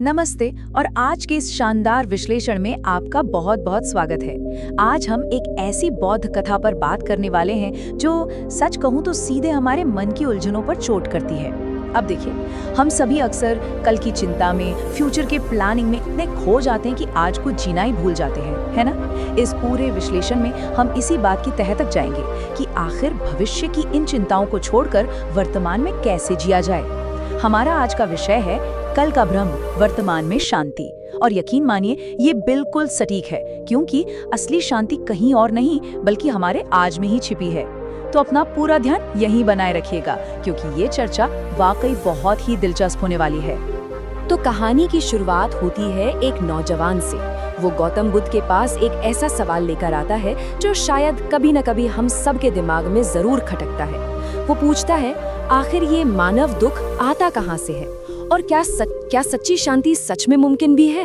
नमस्ते और आज के इस शानदार विश्लेषण में आपका बहुत बहुत स्वागत है। आज हम एक ऐसी बौद्ध कथा पर बात करने वाले हैं जो सच कहूं तो सीधे हमारे मन की उलझनों पर चोट करती है। अब देखिए, हम सभी अक्सर कल की चिंता में, फ्यूचर के प्लानिंग में इतने खो जाते हैं कि आज को जीना ही भूल जाते हैं, है ना? इस पूरे विश्लेषण में हम इसी बात की तह तक जाएंगे कि आखिर भविष्य की इन चिंताओं को छोड़कर वर्तमान में कैसे जिया जाए। हमारा आज का विषय है कल का भ्रम, वर्तमान में शांति। और यकीन मानिए, ये बिल्कुल सटीक है, क्योंकि असली शांति कहीं और नहीं बल्कि हमारे आज में ही छिपी है। तो अपना पूरा ध्यान यहीं बनाए रखिएगा, क्योंकि ये चर्चा वाकई बहुत ही दिलचस्प होने वाली है। तो कहानी की शुरुआत होती है एक नौजवान से। वो गौतम बुद्ध के पास एक ऐसा सवाल लेकर आता है जो शायद कभी न कभी हम सब के दिमाग में जरूर खटकता है। वो पूछता है, आखिर ये मानव दुख आता कहाँ से है और क्या सच्ची शांति सच में मुमकिन भी है?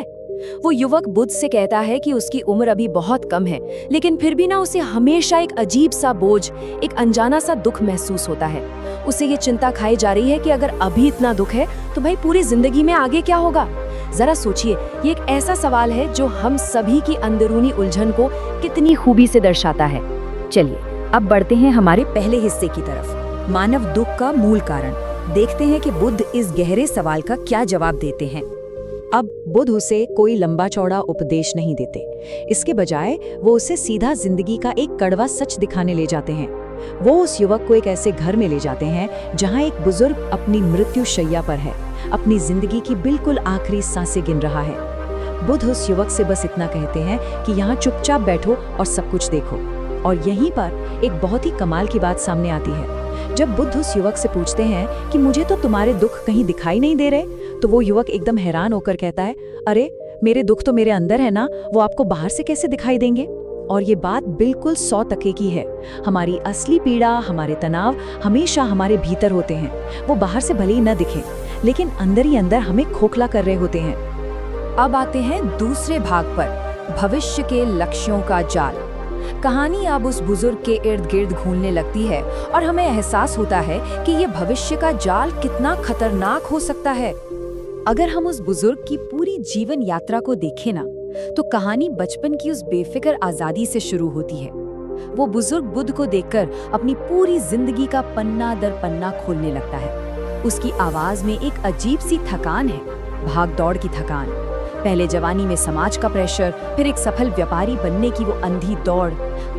वो युवक बुद्ध से कहता है कि उसकी उम्र अभी बहुत कम है, लेकिन फिर भी ना उसे हमेशा एक अजीब सा बोझ, एक अनजाना सा दुख महसूस होता है। उसे ये चिंता खाई जा रही है कि अगर अभी इतना दुख है तो भाई पूरी जिंदगी में आगे क्या होगा। जरा सोचिए, ये एक ऐसा सवाल है जो हम सभी की अंदरूनी उलझन को कितनी खूबी से दर्शाता है। चलिए अब बढ़ते हैं हमारे पहले हिस्से की तरफ, मानव दुख का मूल कारण। देखते हैं कि बुद्ध इस गहरे सवाल का क्या जवाब देते हैं। अब बुद्ध उसे कोई लंबा चौड़ा उपदेश नहीं देते, इसके बजाय वो उसे सीधा जिंदगी का एक कड़वा सच दिखाने ले जाते हैं। वो उस युवक को एक ऐसे घर में ले जाते हैं जहां एक बुजुर्ग अपनी मृत्यु शैया पर है, अपनी जिंदगी की बिल्कुल आखिरी सांसें गिन रहा है। बुद्ध उस युवक से बस इतना कहते हैं कि यहाँ चुपचाप बैठो और सब कुछ देखो। और यहीं पर एक बहुत ही कमाल की बात सामने आती है। जब बुद्ध उस युवक से पूछते हैं कि मुझे तो तुम्हारे दुख कहीं दिखाई नहीं दे रहे, तो वो युवक एकदम हैरान होकर कहता है, अरे मेरे दुख तो मेरे अंदर है ना, वो आपको बाहर से कैसे दिखाई देंगे? और ये बात बिल्कुल 100% की है। हमारी असली पीड़ा, हमारे तनाव हमेशा हमारे भीतर होते हैं। वो बाहर से भले ही न दिखें, लेकिन अंदर ही अंदर हमें खोखला कर रहे होते हैं। अब आते हैं दूसरे भाग पर, भविष्य के लक्ष्यों का जाल। कहानी अब उस बुजुर्ग के इर्द गिर्द घूमने लगती है और हमें एहसास होता है कि ये भविष्य का जाल कितना खतरनाक हो सकता है। अगर हम उस बुजुर्ग की पूरी जीवन यात्रा को देखें ना, तो कहानी बचपन की उस बेफिक्र आजादी से शुरू होती है। वो बुजुर्ग बुद्ध को देखकर अपनी पूरी जिंदगी का पन्ना दर पन्ना खोलने लगता है। उसकी आवाज में एक अजीब सी थकान है, भाग दौड़ की थकान। पहले जवानी में समाज का प्रेशर, फिर एक सफल व्यापारी बनने की वो अंधी दौड़,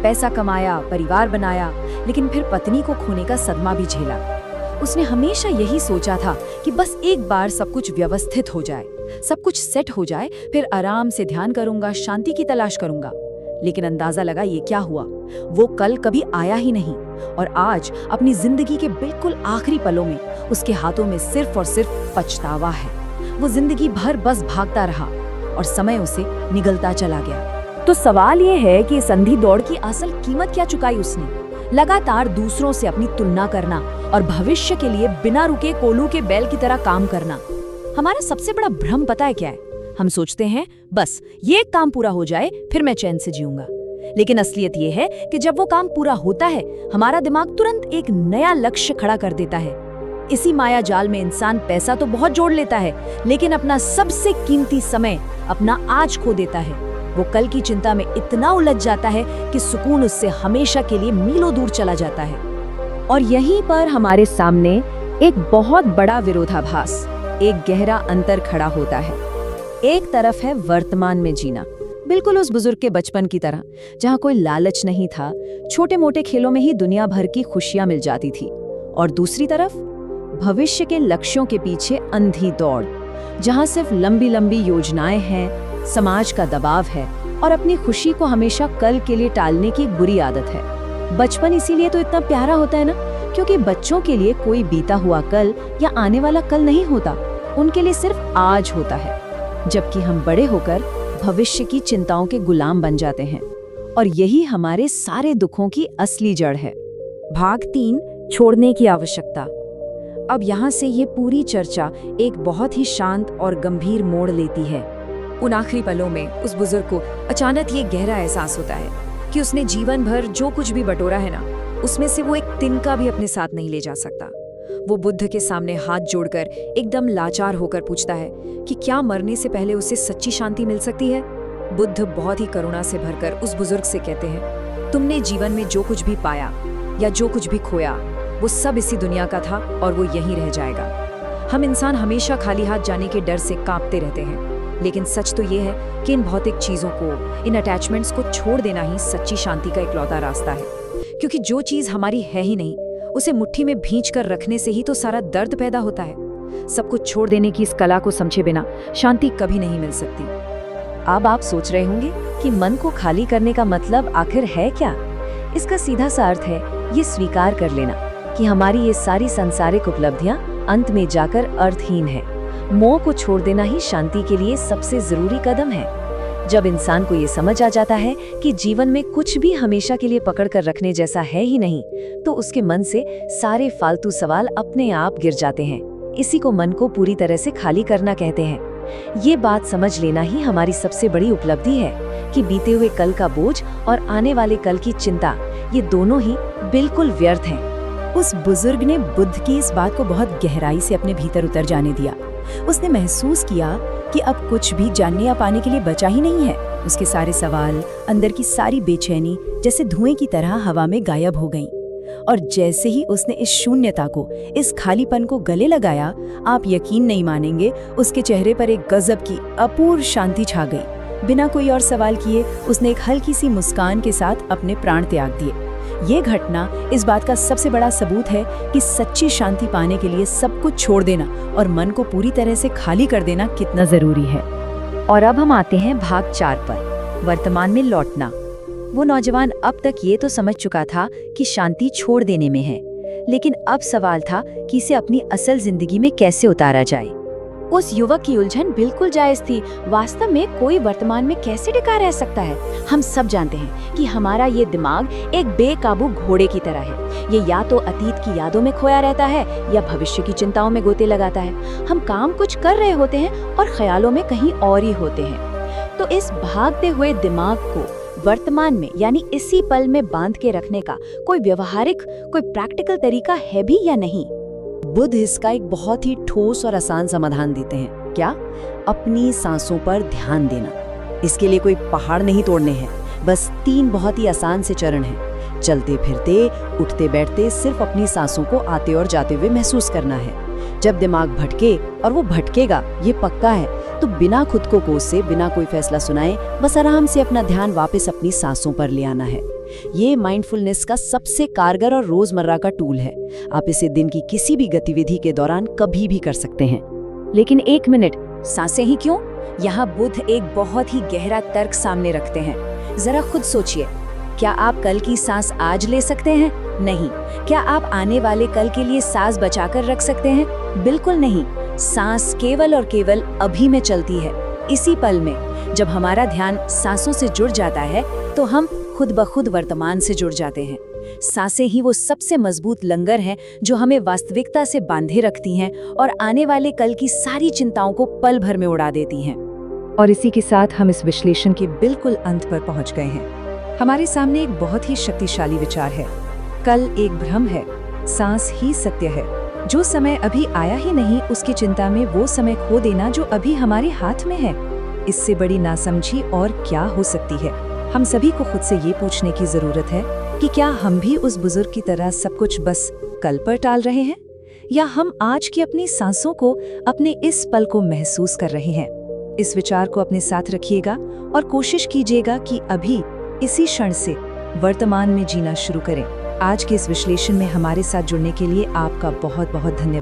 पैसा कमाया, परिवार बनाया, लेकिन फिर पत्नी को खोने का सदमा भी झेला। उसने हमेशा यही सोचा था कि बस एक बार सब कुछ व्यवस्थित हो जाए, सब कुछ सेट हो जाए, फिर आराम से ध्यान करूंगा, शांति की तलाश करूंगा। लेकिन अंदाजा लगा ये क्या हुआ, वो कल कभी आया ही नहीं। और आज अपनी जिंदगी के बिल्कुल आखिरी पलों में उसके हाथों में सिर्फ और सिर्फ पछतावा है। वो जिंदगी भर बस भागता रहा और समय उसे निगलता चला गया। तो सवाल ये है कि इस अंधी दौड़ की असल कीमत क्या चुकाई उसने? लगातार दूसरों से अपनी तुलना करना और भविष्य के लिए बिना रुके कोल्हू के बैल की तरह काम करना। हमारा सबसे बड़ा भ्रम पता है क्या है? हम सोचते हैं बस ये काम पूरा हो जाए फिर मैं चैन से जीऊंगा। लेकिन असलियत ये है कि जब वो काम पूरा होता है, हमारा दिमाग तुरंत एक नया लक्ष्य खड़ा कर देता है। इसी माया जाल में इंसान पैसा तो बहुत जोड़ लेता है, लेकिन अपना सबसे कीमती समय, अपना आज खो देता है। वो कल की चिंता में इतना उलझ जाता है कि सुकून उससे हमेशा के लिए मीलों दूर चला जाता है। और यहीं पर हमारे सामने एक बहुत बड़ा विरोधाभास, एक गहरा अंतर खड़ा होता है। एक तरफ है वर्तमान में जीना, बिल्कुल उस बुजुर्ग के बचपन की तरह, जहाँ कोई लालच नहीं था, छोटे मोटे खेलों में ही दुनिया भर की खुशियां मिल जाती थी। और दूसरी तरफ भविष्य के लक्ष्यों के पीछे अंधी दौड़, जहां सिर्फ लंबी लंबी योजनाएं हैं, समाज का दबाव है और अपनी खुशी को हमेशा कल के लिए टालने की एक बुरी आदत है। बचपन इसीलिए तो इतना प्यारा होता है ना, क्योंकि बच्चों के लिए कोई बीता हुआ कल या आने वाला कल नहीं होता, उनके लिए सिर्फ आज होता है। जबकि हम बड़े होकर भविष्य की चिंताओं के गुलाम बन जाते हैं, और यही हमारे सारे दुखों की असली जड़ है। भाग 3, छोड़ने की आवश्यकता। अब यहाँ से ये पूरी चर्चा एक बहुत ही शांत और गंभीर मोड़ लेती है। उन आखिरी पलों में उस बुजुर्ग को अचानक ये गहरा एहसास होता है कि उसने जीवन भर जो कुछ भी बटोरा है ना, उसमें से वो एक तिनका भी अपने साथ नहीं ले जा सकता। वो बुद्ध के सामने हाथ जोड़कर एकदम लाचार होकर पूछता है कि क्या मरने से पहले उसे सच्ची शांति मिल सकती है। बुद्ध बहुत ही करुणा से भरकर उस बुजुर्ग से कहते हैं, तुमने जीवन में जो कुछ भी पाया या जो कुछ भी खोया वो सब इसी दुनिया का था और वो यहीं रह जाएगा। हम इंसान हमेशा खाली हाथ जाने के डर से कांपते रहते हैं, लेकिन सच तो ये है कि इन भौतिक चीजों को, इन अटैचमेंट्स को छोड़ देना ही सच्ची शांति का इकलौता रास्ता है। क्योंकि जो चीज हमारी है ही नहीं, उसे मुट्ठी में भींच कर रखने से ही तो सारा दर्द पैदा होता है। सब कुछ छोड़ देने की इस कला को समझे बिना शांति कभी नहीं मिल सकती। अब आप सोच रहे होंगे कि मन को खाली करने का मतलब आखिर है क्या? इसका सीधा सा अर्थ है ये स्वीकार कर लेना कि हमारी ये सारी सांसारिक उपलब्धियां अंत में जाकर अर्थहीन है। मोह को छोड़ देना ही शांति के लिए सबसे जरूरी कदम है। जब इंसान को ये समझ आ जाता है कि जीवन में कुछ भी हमेशा के लिए पकड़ कर रखने जैसा है ही नहीं, तो उसके मन से सारे फालतू सवाल अपने आप गिर जाते हैं। इसी को मन को पूरी तरह से खाली करना कहते हैं। ये बात समझ लेना ही हमारी सबसे बड़ी उपलब्धि है कि बीते हुए कल का बोझ और आने वाले कल की चिंता, ये दोनों ही बिल्कुल व्यर्थ हैं। उस बुजुर्ग ने बुद्ध की इस बात को बहुत गहराई से अपने भीतर उतर जाने दिया। उसने महसूस किया कि अब कुछ भी जानने या पाने के लिए बचा ही नहीं है। उसके सारे सवाल, अंदर की सारी बेचैनी जैसे धुएं की तरह हवा में गायब हो गईं। और जैसे ही उसने इस शून्यता को, इस खालीपन को गले लगाया, आप यकीन नहीं मानेंगे, उसके चेहरे पर एक गजब की अपूर्व शांति छा गई। बिना कोई और सवाल किए उसने एक हल्की सी मुस्कान के साथ अपने प्राण त्याग दिए। ये घटना इस बात का सबसे बड़ा सबूत है कि सच्ची शांति पाने के लिए सब कुछ छोड़ देना और मन को पूरी तरह से खाली कर देना कितना जरूरी है। और अब हम आते हैं भाग 4 पर, वर्तमान में लौटना। वो नौजवान अब तक ये तो समझ चुका था कि शांति छोड़ देने में है, लेकिन अब सवाल था कि इसे अपनी असल जिंदगी में कैसे उतारा जाए। उस युवक की उलझन बिल्कुल जायज थी। वास्तव में कोई वर्तमान में कैसे टिका रह सकता है? हम सब जानते हैं कि हमारा ये दिमाग एक बेकाबू घोड़े की तरह है। ये या तो अतीत की यादों में खोया रहता है या भविष्य की चिंताओं में गोते लगाता है। हम काम कुछ कर रहे होते हैं और ख्यालों में कहीं और ही होते हैं। तो इस भागते हुए दिमाग को वर्तमान में यानी इसी पल में बांध के रखने का कोई व्यवहारिक, कोई प्रैक्टिकल तरीका है भी या नहीं? बुद्ध इसका एक बहुत ही ठोस और आसान समाधान देते हैं। क्या? अपनी सांसों पर ध्यान देना। इसके लिए कोई पहाड़ नहीं तोड़ने हैं, बस 3 बहुत ही आसान से चरण हैं। चलते फिरते, उठते बैठते सिर्फ अपनी सांसों को आते और जाते हुए महसूस करना है। जब दिमाग भटके, और वो भटकेगा ये पक्का है, तो बिना खुद को कोसे, बिना कोई फैसला सुनाए, बस आराम से अपना ध्यान वापस अपनी सांसों पर ले आना है। ये माइंडफुलनेस का सबसे कारगर और रोजमर्रा का टूल है। आप इसे दिन की किसी भी गतिविधि के दौरान कभी भी कर सकते हैं। लेकिन 1 मिनट, सांसें ही क्यों? यहाँ बुद्ध एक बहुत ही गहरा तर्क सामने रखते हैं। जरा खुद सोचिए, क्या आप कल की सांस आज ले सकते हैं? नहीं। क्या आप आने वाले कल के लिए सांस बचाकर रख सकते हैं? बिल्कुल नहीं। सांस केवल और केवल अभी में चलती है, इसी पल में। जब हमारा ध्यान सांसों से जुड़ जाता है तो हम खुद ब खुद वर्तमान से जुड़ जाते हैं। सांसें ही वो सबसे मजबूत लंगर हैं जो हमें वास्तविकता से बांधे रखती हैं और आने वाले कल की सारी चिंताओं को पल भर में उड़ा देती हैं। और इसी के साथ हम इस विश्लेषण के बिल्कुल अंत पर पहुंच गए हैं। हमारे सामने एक बहुत ही शक्तिशाली विचार है। कल एक भ्रम है, सांस ही सत्य है। जो समय अभी आया ही नहीं, उसकी चिंता में वो समय खो देना जो अभी हमारे हाथ में है, इससे बड़ी नासमझी और क्या हो सकती है। हम सभी को खुद से ये पूछने की जरूरत है कि क्या हम भी उस बुजुर्ग की तरह सब कुछ बस कल पर टाल रहे हैं, या हम आज की अपनी सांसों को, अपने इस पल को महसूस कर रहे हैं। इस विचार को अपने साथ रखिएगा और कोशिश कीजिएगा कि अभी इसी क्षण से वर्तमान में जीना शुरू करें। आज के इस विश्लेषण में हमारे साथ जुड़ने के लिए आपका बहुत बहुत धन्यवाद।